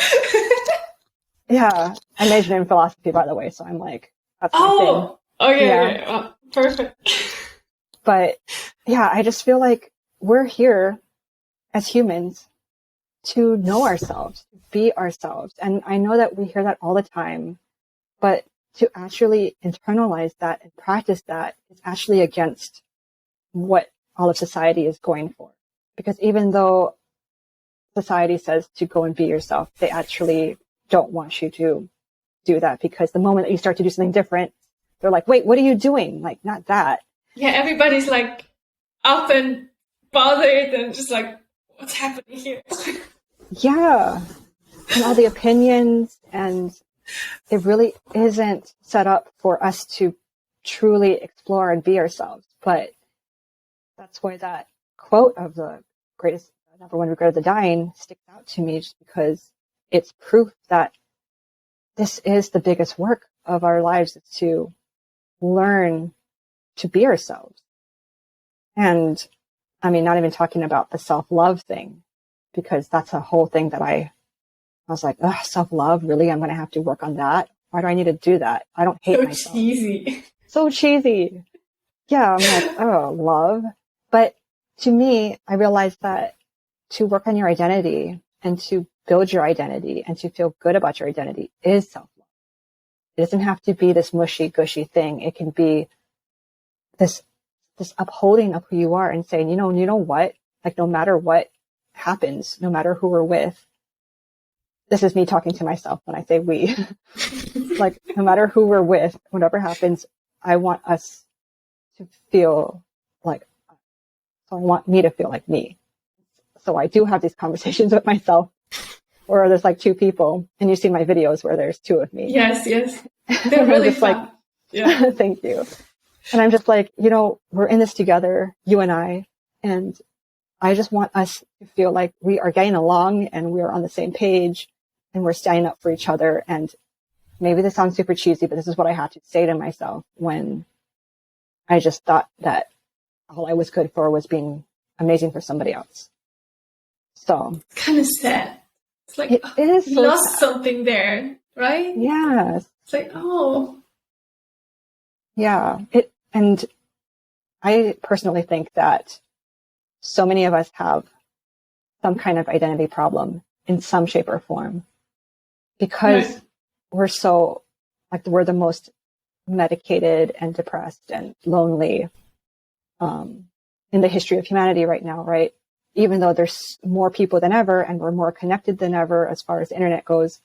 Yeah, I majored in philosophy, by the way, so I'm like, that's my thing. Okay, yeah. okay. Oh, perfect. But yeah, I just feel like we're here as humans to know ourselves, to be ourselves. And I know that we hear that all the time, but to actually internalize that and practice that is actually against what all of society is going for. Because even though society says to go and be yourself, they actually don't want you to do that, because the moment that you start to do something different, they're like, wait, what are you doing? Like, not that. Yeah, everybody's like up and bothered and just like, what's happening here? Yeah. And all the opinions, and it really isn't set up for us to truly explore and be ourselves. But that's why that quote of the greatest number one regret of the dying sticks out to me, just because it's proof that this is the biggest work of our lives, is to learn to be ourselves. And I mean, not even talking about the self-love thing, because that's a whole thing that I was like, ugh, self-love, really? I'm going to have to work on that? Why do I need to do that? I don't hate myself. So cheesy. So cheesy. Yeah, I'm like, oh, love. But to me, I realized that to work on your identity and to build your identity and to feel good about your identity is self-love. It doesn't have to be this mushy, gushy thing. It can be this upholding of who you are and saying, you know what? Like, no matter what happens, no matter who we're with, this is me talking to myself when I say we, like, no matter who we're with, whatever happens, I want us to feel like, so I want me to feel like me. So I do have these conversations with myself, where there's like two people, and you see my videos where there's two of me. Yes. They're really just fun. Like, yeah. Thank you. And I'm just like, we're in this together, you and I, and I just want us to feel like we are getting along and we are on the same page and we're standing up for each other. And maybe this sounds super cheesy, but this is what I had to say to myself when I just thought that all I was good for was being amazing for somebody else. So it's kind of sad. It's like, it is you so lost sad. something there, right? Yes. It's like, oh. Yeah. And I personally think that so many of us have some kind of identity problem in some shape or form, because we're so, like, we're the most medicated and depressed and lonely in the history of humanity right now, right? Even though there's more people than ever and we're more connected than ever as far as the internet goes,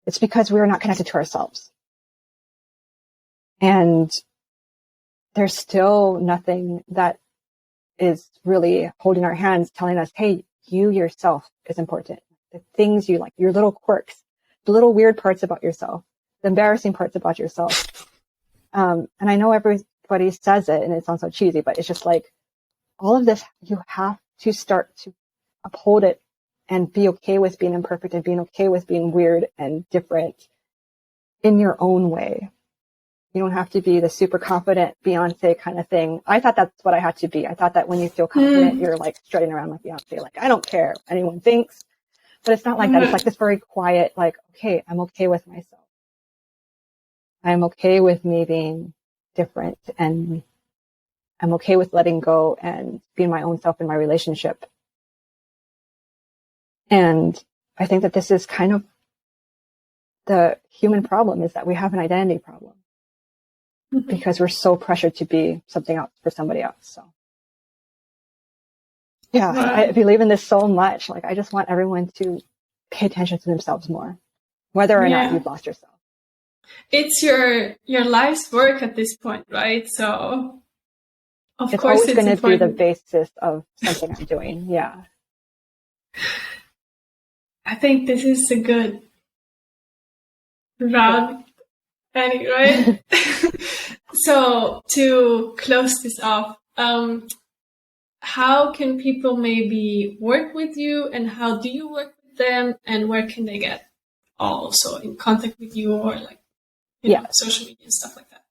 it's because we're not connected to ourselves. And there's still nothing that is really holding our hands, telling us, hey, you yourself is important. The things you like, your little quirks, the little weird parts about yourself, the embarrassing parts about yourself. And I know everybody says it and it sounds so cheesy, but it's just like, all of this, you have to start to uphold it and be okay with being imperfect and being okay with being weird and different in your own way. You don't have to be the super confident Beyonce kind of thing. I thought that's what I had to be. I thought that when you feel confident, you're like strutting around like Beyonce, like, I don't care what anyone thinks. But it's not like that. It's like this very quiet, like, okay, I'm okay with myself. I'm okay with me being different, and I'm okay with letting go and being my own self in my relationship. And I think that this is kind of the human problem, is that we have an identity problem. Because we're so pressured to be something else for somebody else. So yeah, I believe in this so much. Like, I just want everyone to pay attention to themselves more, whether or not you've lost yourself. It's your life's work at this point, right? So of it's course always going to be the important. basis of something I'm doing. Yeah. I think this is a good round, right? So to close this off, how can people maybe work with you, and how do you work with them, and where can they get also in contact with you, or like, you know, social media and stuff like that?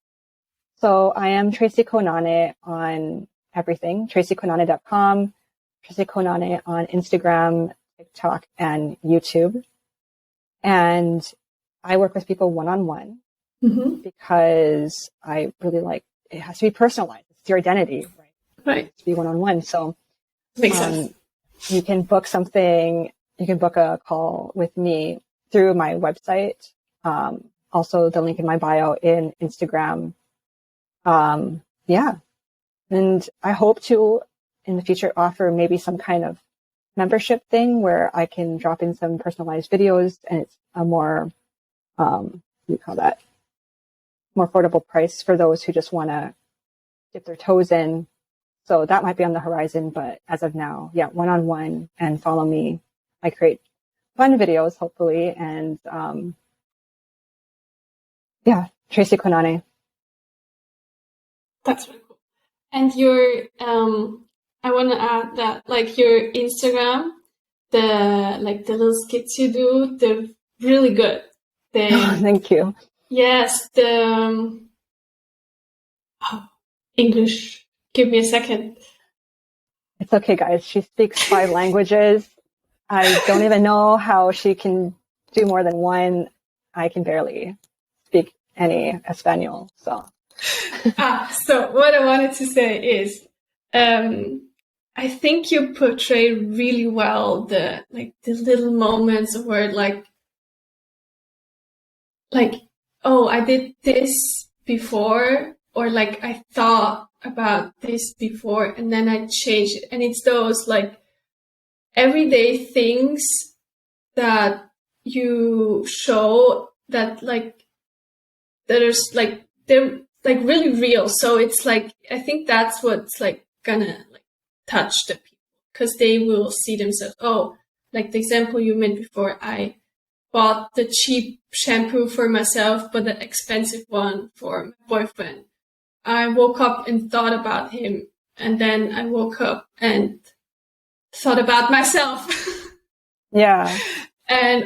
So I am Tracy Konane on everything, tracykonane.com, Tracy Konane on Instagram, TikTok, and YouTube. And I work with people one-on-one because I really like, it has to be personalized. It's your identity, right? Right. It has to be one-on-one. So makes sense. You can book something, you can book a call with me through my website. Also the link in my bio in Instagram. And I hope to in the future offer maybe some kind of membership thing where I can drop in some personalized videos, and it's a more, more affordable price for those who just want to dip their toes in. So that might be on the horizon, but as of now, one-on-one, and follow me. I create fun videos, hopefully. And, Tracy Konane. That's really cool. And your, I want to add that, like, your Instagram, the little skits you do, they're really good. Thank you. Yes, English. Give me a second. It's okay, guys. She speaks 5 languages. I don't even know how she can do more than one. I can barely speak any Espanol, so. So what I wanted to say is, I think you portray really well the little moments where oh, I did this before, or like I thought about this before and then I changed it. And it's those like everyday things that you show that there's like they're like really real. So it's like, I think that's what's like gonna like touch the people, because they will see themselves. Oh, like the example you made before, I bought the cheap shampoo for myself, but the expensive one for my boyfriend. I woke up and thought about him, and then I woke up and thought about myself. Yeah. And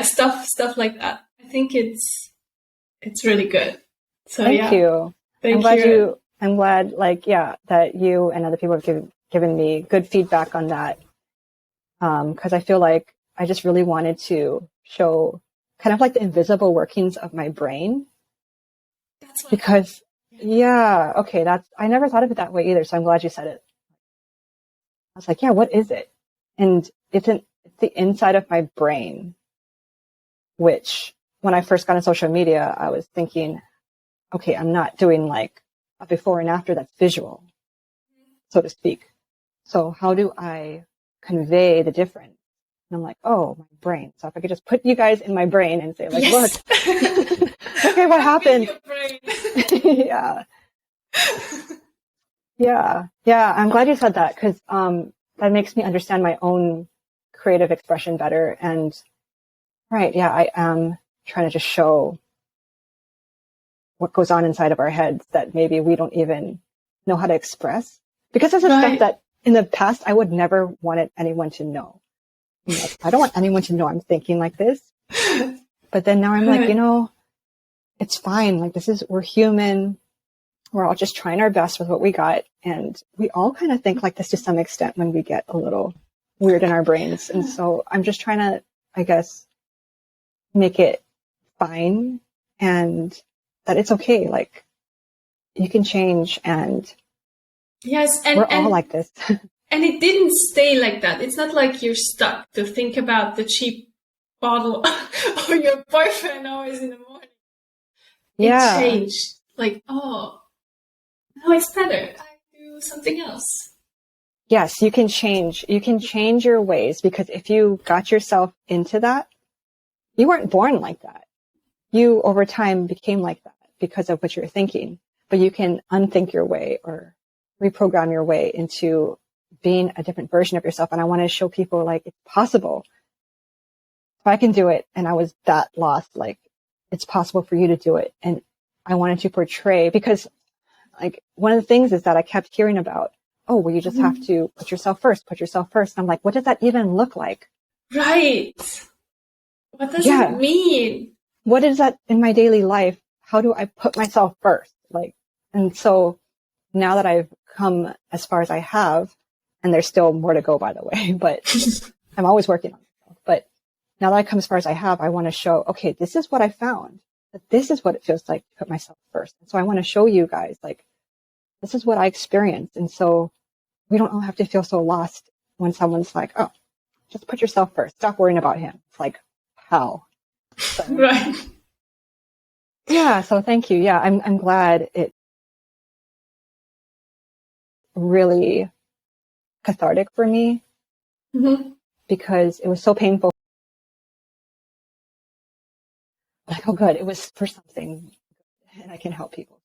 stuff like that. I think it's really good. So Thank you. Thank you. I'm glad that you and other people have given me good feedback on that. Cause I feel like I just really wanted to show kind of like the invisible workings of my brain. That's what because I never thought of it that way either. So I'm glad you said it. I was like, what is it? And it's the inside of my brain, which when I first got on social media, I was thinking, okay, I'm not doing like a before and after that's visual, so to speak. So how do I convey the difference? And I'm like, oh, my brain. So if I could just put you guys in my brain and say, like, yes. Look, okay, what happened? Yeah. I'm glad you said that, because that makes me understand my own creative expression better. And I am trying to just show what goes on inside of our heads that maybe we don't even know how to express. Because this is stuff that in the past I would never wanted anyone to know. Like, I don't want anyone to know I'm thinking like this. But then now I'm like, it's fine. Like, we're human. We're all just trying our best with what we got. And we all kind of think like this to some extent when we get a little weird in our brains. And so I'm just trying to, I guess, make it fine and that it's okay. Like, you can change, and yes, we're all like this. And it didn't stay like that. It's not like you're stuck to think about the cheap bottle or your boyfriend always in the morning. Yeah. It changed. Like, oh, now it's better. I do something else. Yes, you can change. You can change your ways, because if you got yourself into that, you weren't born like that. You over time became like that because of what you're thinking, but you can unthink your way or reprogram your way into being a different version of yourself. And I want to show people like it's possible if I can do it and I was that lost, like it's possible for you to do it. And I wanted to portray, because like one of the things is that I kept hearing about, oh, well, you just have to put yourself first, put yourself first. And I'm like, what does that even look like? Right. What does it mean? What is that in my daily life? How do I put myself first? Like, and so now that I've come as far as I have, and there's still more to go, by the way, but I'm always working on myself. But now that I come as far as I have, I want to show, okay, this is what I found. That this is what it feels like to put myself first. And so I want to show you guys, like, this is what I experienced. And so we don't all have to feel so lost when someone's like, oh, just put yourself first. Stop worrying about him. It's like, how? So, right. Yeah. So thank you. Yeah. I'm glad it really cathartic for me because it was so painful. Like, oh, good. It was for something and I can help people.